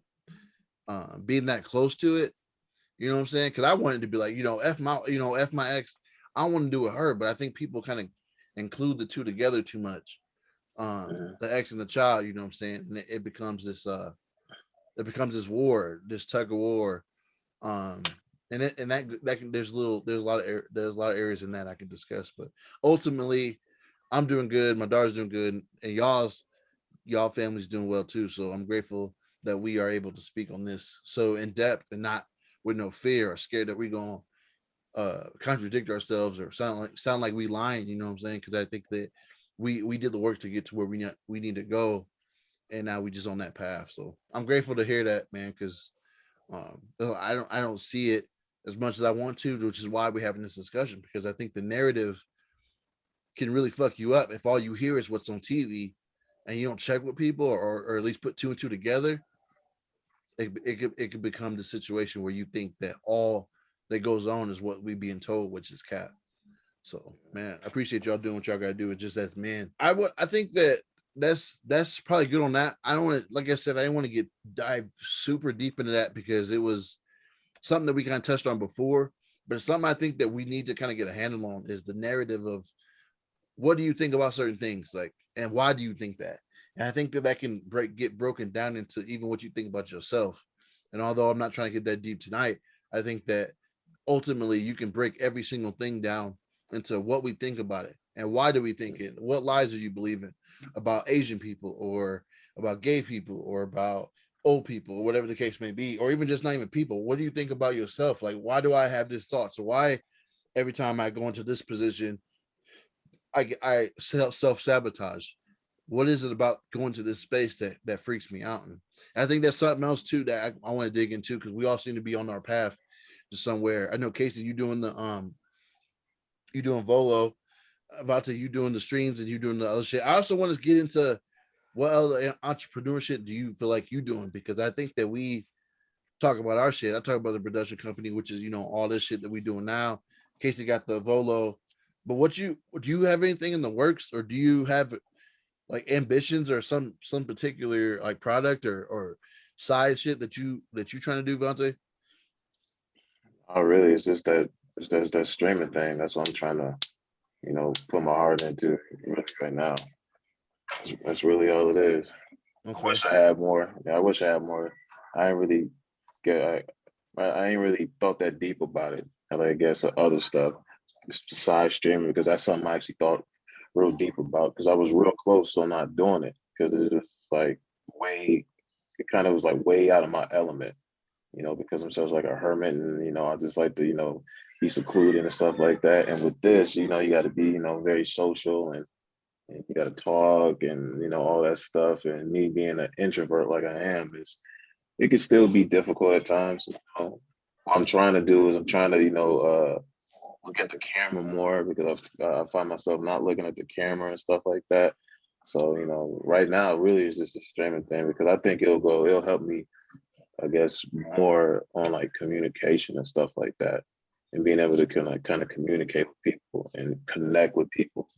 being that close to it. You know what I'm saying? Because I wanted to be like, f my ex. I don't want to do with her, but I think people kind of include the two together too much. The ex and the child. You know what I'm saying? And it becomes this war, this tug of war. And that can, there's a lot of areas in that I can discuss, but ultimately, I'm doing good. My daughter's doing good, and y'all family's doing well too. So I'm grateful that we are able to speak on this so in depth and not with no fear or scared that we're going to contradict ourselves or sound like we lying. You know what I'm saying? Because I think that we did the work to get to where we need to go, and now we just on that path. So I'm grateful to hear that, man, because I don't see it as much as I want to, which is why we're having this discussion, because I think the narrative can really fuck you up if all you hear is what's on TV and you don't check with people or at least put two and two together. It could become the situation where you think that all that goes on is what we being told, which is cap. So, man, I appreciate y'all doing what y'all gotta do. It's just as men. I think that that's probably good on that. I don't want to, like I said, I didn't want to dive super deep into that because it was something that we kind of touched on before, but it's something I think that we need to kind of get a handle on is the narrative of what do you think about certain things, like, and why do you think that? And I think that can get broken down into even what you think about yourself. And although I'm not trying to get that deep tonight, I think that ultimately you can break every single thing down into what we think about it and why do we think it. What lies are you believing about Asian people or about gay people or about old people or whatever the case may be, or even just not even people. What do you think about yourself? Like, why do I have this thought? So why every time I go into this position I self sabotage? What is it about going to this space that freaks me out? And I think that's something else too that I want to dig into because we all seem to be on our path to somewhere. I know Casey, you doing Volo, about to you doing the streams and you doing the other shit. I also want to get into what other entrepreneurship do you feel like you doing, because I think that we talk about our shit. I talk about the production company, which is all this shit that we doing now. Casey got the Volo, but do you have anything in the works, or do you have like ambitions or some particular like product or side shit that you trying to do, Vontae? Oh, really? It's just that streaming thing. That's what I'm trying to, put my heart into really right now. That's really all it is. I Okay. wish I had more. Yeah, I wish I had more. I ain't really get. I ain't really thought that deep about it. And I guess other stuff, side streaming, because that's something I actually thought real deep about. Because I was real close to not doing it because it's just like way. It kind of was like way out of my element, because I'm such like a hermit, and I just like to be secluded and stuff like that. And with this, you got to be very social and you got to talk and all that stuff. And me being an introvert like I am, it can still be difficult at times. What I'm trying to do is I'm trying to look at the camera more because I find myself not looking at the camera and stuff like that. So right now really is just a streaming thing because I think it'll help me, I guess, more on like communication and stuff like that, and being able to kind of communicate with people and connect with people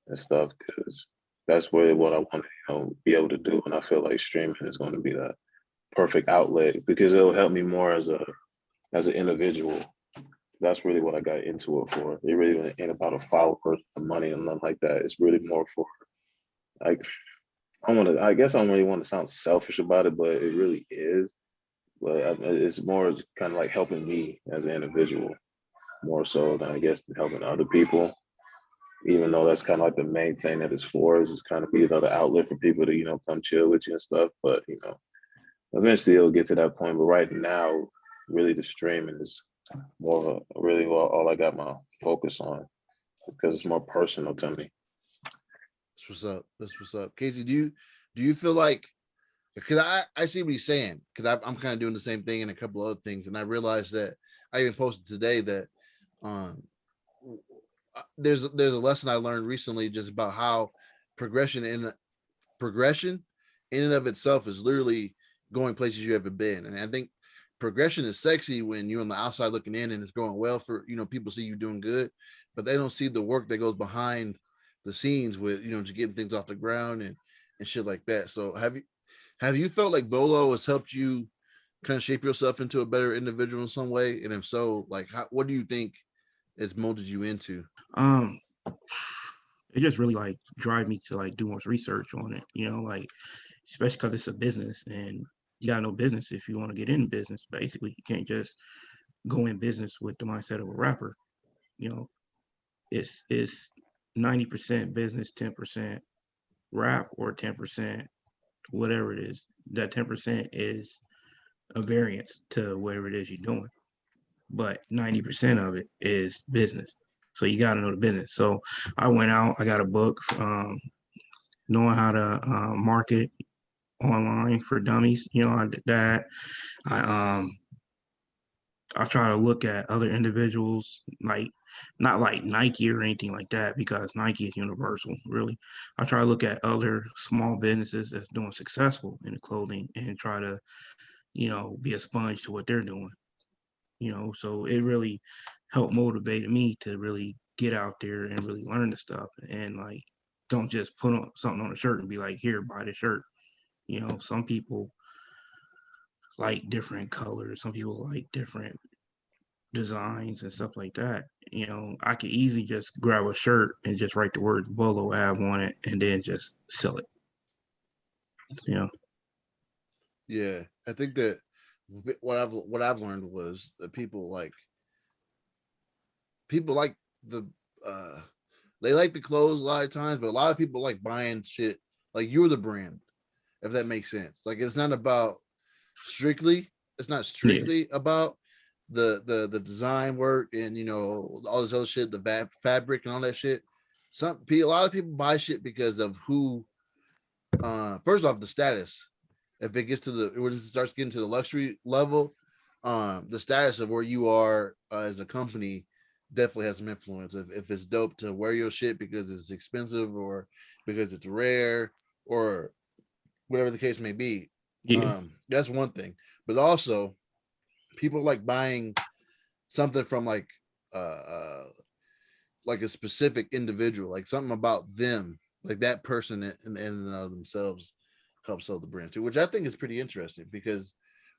and stuff, because that's really what I want to be able to do. And I feel like streaming is going to be that perfect outlet because it'll help me more as an individual. That's really what I got into it for. It really ain't about a follower, money, and nothing like that. It's really more for like I guess I don't really want to sound selfish about it, but it really is. But it's more kind of like helping me as an individual more so than I guess helping other people. even though that's kind of like the main thing that it's for, is kind of, the outlet for people to, come chill with you and stuff. But, eventually it'll get to that point. But right now, really the streaming is more of a really all I got my focus on, because it's more personal to me. That's what's up. That's what's up. Casey, do you feel like, because I see what he's saying, because I'm kind of doing the same thing and a couple of other things, and I realized that I even posted today that um there's a lesson I learned recently just about how progression in and of itself is literally going places you haven't been. And I think progression is sexy when you're on the outside looking in and it's going well for, people see you doing good, but they don't see the work that goes behind the scenes with, just getting things off the ground and shit like that. So have you felt like Volo has helped you kind of shape yourself into a better individual in some way? And if so, like, what do you think it's molded you into? Um, it just really like drive me to like do more research on it, like especially because it's a business and you gotta know business if you want to get in business. Basically, you can't just go in business with the mindset of a rapper. You know, it's 90% business, 10% rap, or 10% whatever it is. That 10% is a variance to whatever it is you're doing, but 90% of it is business. So you got to know the business. So I went out, I got a book, knowing how to market online for dummies. I did that. I I try to look at other individuals, like not like Nike or anything like that, because Nike is universal, really. I try to look at other small businesses that's doing successful in the clothing and try to, be a sponge to what they're doing. So it really helped motivate me to really get out there and really learn the stuff, and like don't just put on something on a shirt and be like, here, buy the shirt. Some people like different colors, some people like different designs and stuff like that. I could easily just grab a shirt and just write the word Volo Ab on it and then just sell it. You know. Yeah, I think that what I've learned was that people like the uh they like the clothes a lot of times, but a lot of people like buying shit like you're the brand, if that makes sense. Like it's not Yeah. strictly about the design work and all this other shit, the fabric and all that shit. A lot of people buy shit because of who. First off, the status. If it gets to when it starts getting to the luxury level, the status of where you are as a company definitely has some influence. If it's dope to wear your shit because it's expensive or because it's rare or whatever the case may be, Yeah. that's one thing. But also, people like buying something from uh, uh like a specific individual, like something about them, like that person in and of themselves help sell the brand too, which I think is pretty interesting because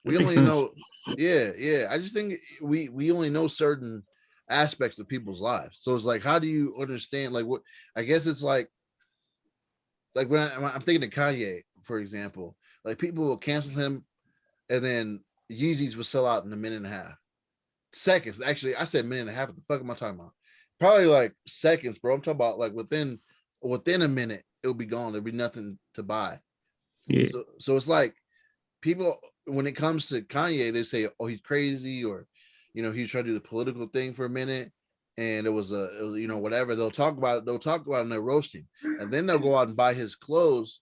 That we makes only sense. know, yeah. I just think we only know certain aspects of people's lives. So it's like, how do you understand? Like, what I guess it's like when I'm thinking of Kanye, for example, like people will cancel him, and then Yeezys will sell out in a minute and a half. Seconds. Actually, I said minute and a half. What the fuck am I talking about? Probably like seconds, bro. I'm talking about like within a minute, it'll be gone. There'll be nothing to buy. Yeah. So it's like people, when it comes to Kanye, they say, "Oh, he's crazy," or he's trying to do the political thing for a minute, and it was whatever. They'll talk about it. They'll talk about it and they're roasting, and then they'll go out and buy his clothes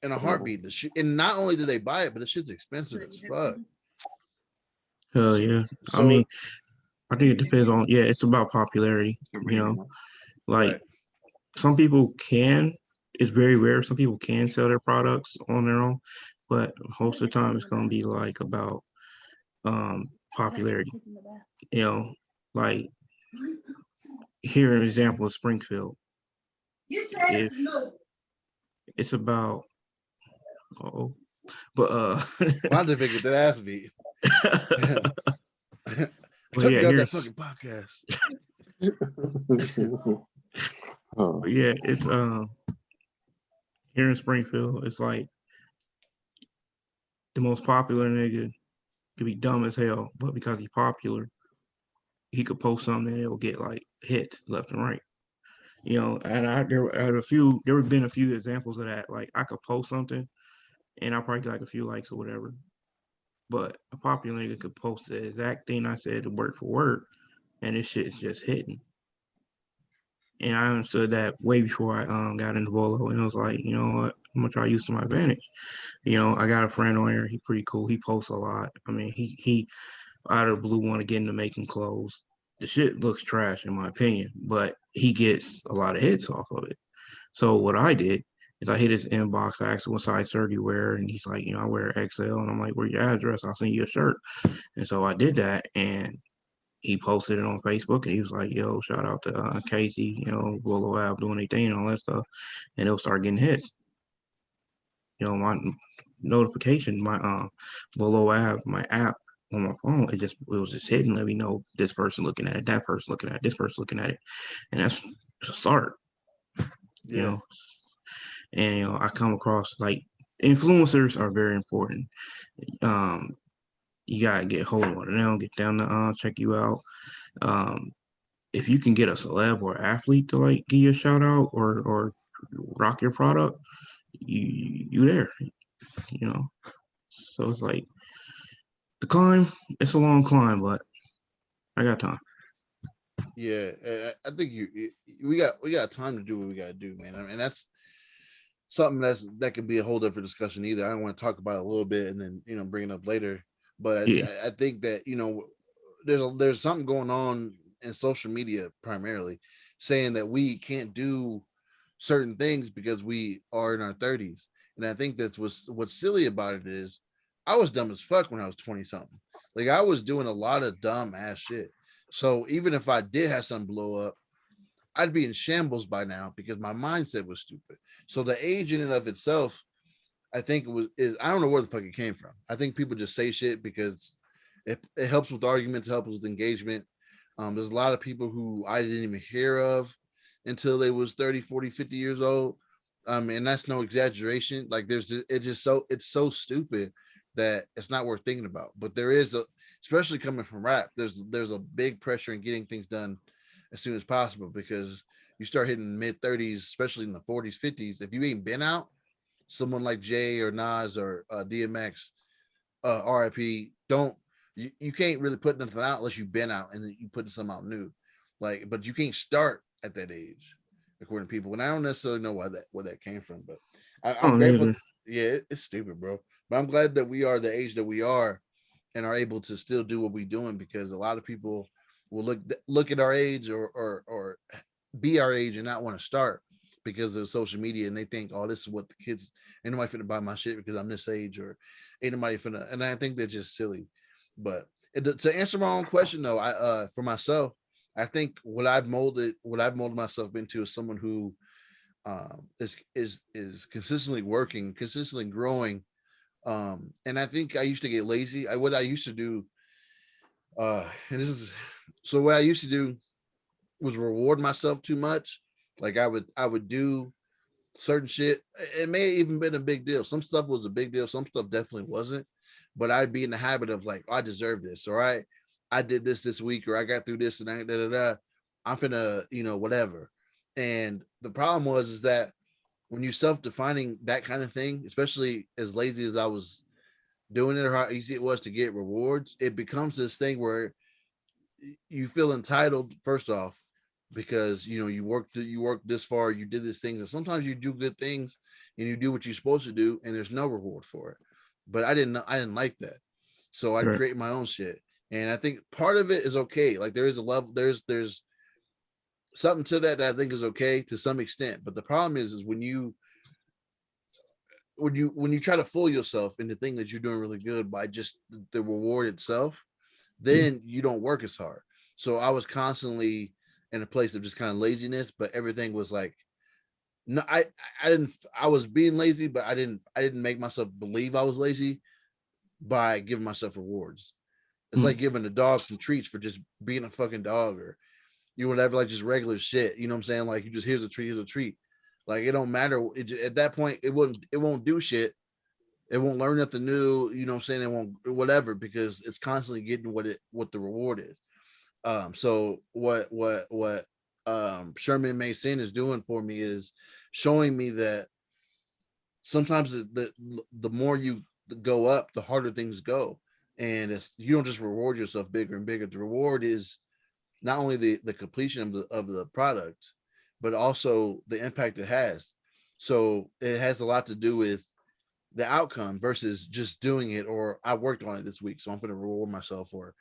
in a heartbeat. And not only do they buy it, but the shit's expensive as fuck. Hell So, yeah. I so mean, I think it depends on. Yeah, it's about popularity. Like right. some people can. It's very rare. Some people can sell their products on their own, but most of the time it's gonna be like about popularity. You know, like here an example of Springfield. If it's about oh, but Why did they get that ass beat? I but told you yeah, about that fucking podcast. but yeah, it's here in Springfield, it's like the most popular nigga could be dumb as hell, but because he's popular, he could post something and it'll get like hits left and right. And there have been a few examples of that. Like I could post something and I'll probably get like a few likes or whatever. But a popular nigga could post the exact thing I said to word for word, and this shit's just hitting. And I understood that way before I got into Volo, and I was like, you know what, I'm gonna try to use to my advantage. I got a friend on here. He pretty cool. He posts a lot. I mean, he out of the blue want to get into making clothes. The shit looks trash in my opinion, but he gets a lot of hits off of it. So what I did is I hit his inbox. I asked him what size shirt he wear, and he's like, I wear XL, and I'm like, where's your address? I'll send you a shirt. And so I did that, and he posted it on Facebook, and he was like, yo, shout out to Casey, Willow Ave doing anything and all that stuff, and it'll start getting hits. My notification, my Willow Ave, my app on my phone, it was just hitting, let me know this person looking at it, that person looking at it, this person looking at it, and that's a start. You Yeah. know, and I come across like influencers are very important. Um, you gotta get hold of them, get them to check you out. Um, if you can get a celeb or athlete to like give you a shout out or rock your product, you there, you know. So it's like the climb. It's a long climb, but I got time. Yeah, I think we got time to do what we got to do, man. And that's something that could be a whole different discussion either. I don't want to talk about it a little bit and then bring it up later. But Yeah, I think that there's something going on in social media primarily saying that we can't do certain things because we are in our 30s. And I think that's what's silly about it is I was dumb as fuck when I was 20 something. Like I was doing a lot of dumb ass shit. So even if I did have something blow up, I'd be in shambles by now because my mindset was stupid. So the age in and of itself, I think I don't know where the fuck it came from. I think people just say shit because it helps with arguments, helps with engagement. There's a lot of people who I didn't even hear of until they was 30, 40, 50 years old. And that's no exaggeration. Like it's so stupid that it's not worth thinking about. But there is especially coming from rap, there's a big pressure in getting things done as soon as possible because you start hitting mid 30s, especially in the 40s, 50s. If you ain't been out, someone like Jay or Nas or DMX, RIP, you can't really put nothing out unless you've been out and then you putting something out new. Like, but you can't start at that age, according to people. And I don't necessarily know where that came from, but I I'm don't grateful. either. Yeah, it's stupid, bro. But I'm glad that we are the age that we are and are able to still do what we're doing because a lot of people will look at our age or be our age and not want to start because of social media and they think, oh, this is what the kids ain't nobody finna buy my shit because I'm this age or ain't nobody finna, and I think they're just silly. But to answer my own question though, I for myself, I think what I've molded myself into is someone who is consistently working, consistently growing. And I think I used to get lazy. What I used to do, and this is so what I used to do was reward myself too much. Like I would do certain shit. It may have even been a big deal. Some stuff was a big deal. Some stuff definitely wasn't. But I'd be in the habit of like, oh, I deserve this. All right. I did this week, or I got through this and da da da. I'm finna, whatever. And the problem was is that when you self-defining that kind of thing, especially as lazy as I was doing it or how easy it was to get rewards, it becomes this thing where you feel entitled first off because you worked this far, you did these things, and sometimes you do good things and you do what you're supposed to do and there's no reward for it. But I didn't like that, so I Right. create my own shit. And I think part of it is okay. Like there is a level, there's something to that I think is okay to some extent. But the problem is when you try to fool yourself into thinking that you're doing really good by just the reward itself, Yeah. then you don't work as hard. So I was constantly in a place of just kind of laziness, but everything was like, no, I didn't, I was being lazy, but I didn't make myself believe I was lazy by giving myself rewards. It's Mm. like giving a dog some treats for just being a fucking dog or whatever, like just regular shit. You know what I'm saying? Like you just here's a treat. Like it don't matter. At that point, it won't do shit. It won't learn nothing new. You know what I'm saying? It won't whatever because it's constantly getting what the reward is. So what Sherman Mason is doing for me is showing me that sometimes the more you go up, the harder things go, and you don't just reward yourself bigger and bigger. The reward is not only the completion of the product, but also the impact it has. So it has a lot to do with the outcome versus just doing it, or I worked on it this week, so I'm going to reward myself, or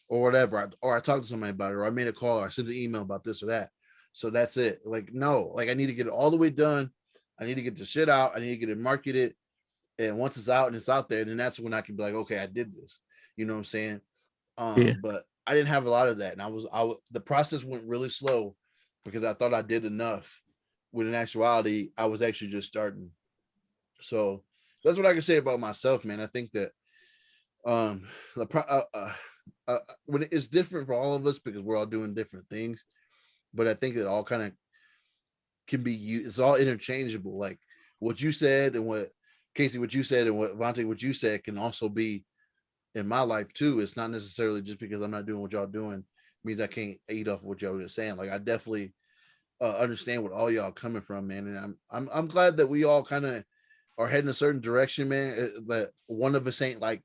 whatever, or I talked to somebody about it, or I made a call, or I sent an email about this or that. So that's it. Like, no, like I need to get it all the way done. I need to get the shit out. I need to get it marketed. And once it's out and it's out there, then that's when I can be like, okay, I did this. You know what I'm saying? Yeah. But I didn't have a lot of that. And the process went really slow because I thought I did enough. When in actuality, I was actually just starting. So that's what I can say about myself, man. I think that um the when it's different for all of us because we're all doing different things, but I think it all kind of can be used. It's all interchangeable. Like what you said and what Casey, what you said, and what Vontae, what you said, can also be in my life too. It's not necessarily just because I'm not doing what y'all doing means I can't eat off of what y'all were saying. Like I definitely understand what all y'all coming from, man. And I'm glad that we all kind of are heading a certain direction, man. That one of us ain't like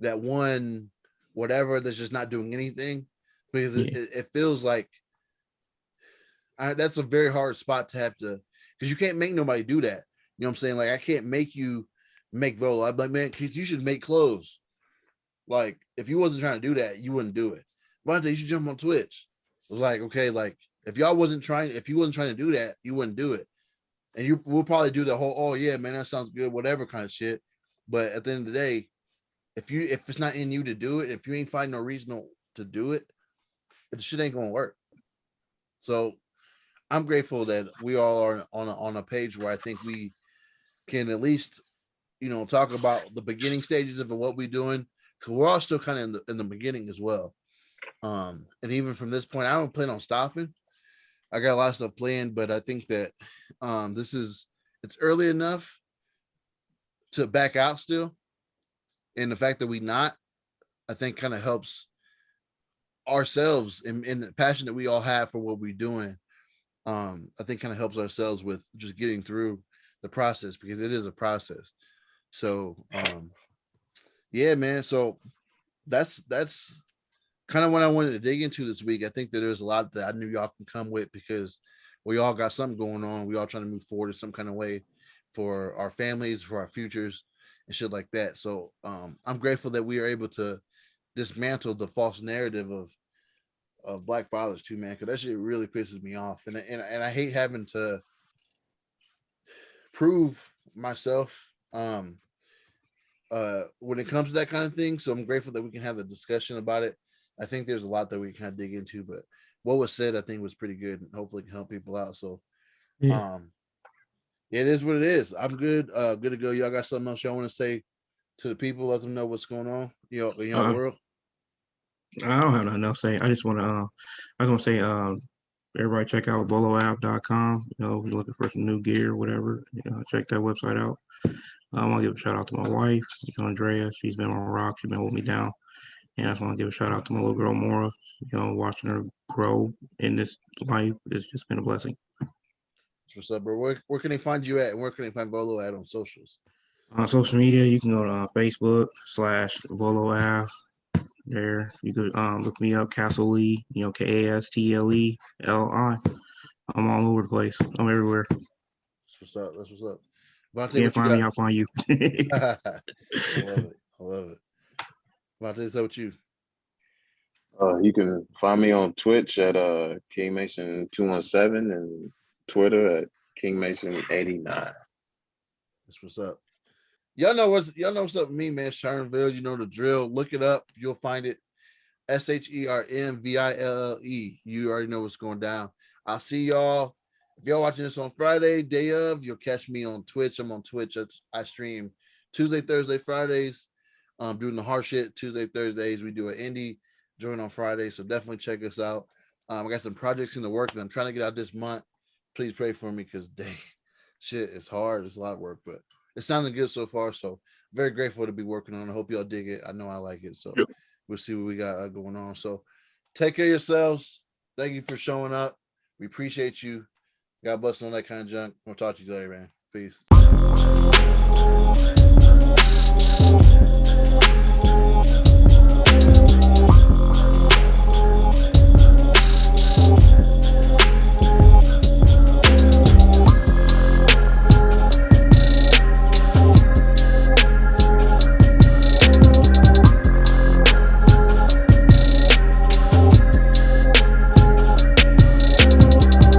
that one whatever that's just not doing anything, because Yeah. it feels like that's a very hard spot to have to, because you can't make nobody do that. You know what I'm saying? Like I can't make you make Volo. I'm like, man, you should make clothes. Like if you wasn't trying to do that, you wouldn't do it. Vontae, you should jump on Twitch. It was like, okay, like if you wasn't trying to do that, you wouldn't do it. And we'll probably do the whole, oh yeah, man, that sounds good, whatever kind of shit. But at the end of the day, if it's not in you to do it, if you ain't finding no reason to do it, the shit ain't gonna work. So I'm grateful that we all are on a page where I think we can at least talk about the beginning stages of what we're doing, because we're all still kind of in the beginning as well. And even from this point, I don't plan on stopping. I got a lot of stuff planned, but I think that it's early enough to back out still, and the fact that we not, I think, kind of helps ourselves and the passion that we all have for what we're doing. I think kind of helps ourselves with just getting through the process, because it is a process. So yeah, man. So that's kind of what I wanted to dig into this week. I think that there's a lot that I knew y'all can come with, because we all got something going on. We all trying to move forward in some kind of way for our families, for our futures, and shit like that. So I'm grateful that we are able to dismantle the false narrative of black fathers too, man, because that shit really pisses me off, and I hate having to prove myself when it comes to that kind of thing. So I'm grateful that we can have the discussion about it. I think there's a lot that we can kind of dig into, but what was said I think was pretty good, and hopefully can help people out. So Yeah. um it is what it is. I'm good, good to go. Y'all got something else y'all want to say to the people, let them know what's going on in your Uh, world? I don't have nothing else to say. I just want to. I was gonna say. Everybody check out voloapp.com. If you're looking for some new gear, whatever. Check that website out. I want to give a shout out to my wife, Andrea. She's been on rock. She's been holding me down. And I just want to give a shout out to my little girl, Mora. Watching her grow in this life has just been a blessing. What's up, bro? Where can they find you at, and where can they find Volo at on socials? On social media, you can go to Facebook/VoloApp. There, you could look me up, Castle Lee. KASTLELI. I'm all over the place. I'm everywhere. That's what's up. That's what's up. Vontae, Can't what you find me, got? I'll find you. I love it. I love it. Vontae, is that what you? You can find me on Twitch at King Mason 217 and Twitter at King Mason 89. That's what's up. Y'all know what's up with me, man. Sharonville, you know the drill. Look it up. You'll find it. SHERMVILLE. You already know what's going down. I'll see y'all. If y'all watching this on Friday, day of, you'll catch me on Twitch. I'm on Twitch. I stream Tuesday, Thursday, Fridays. Doing the hard shit Tuesday, Thursdays. We do an indie join on Friday. So definitely check us out. I got some projects in the work that I'm trying to get out this month. Please pray for me, because dang, shit, it's hard. It's a lot of work, but it's sounding good so far. So very grateful to be working on it. I hope y'all dig it. I know I like it. So we'll see what we got going on. So take care of yourselves. Thank you for showing up. We appreciate you. God bless on that kind of junk. We'll talk to you later, man. Peace.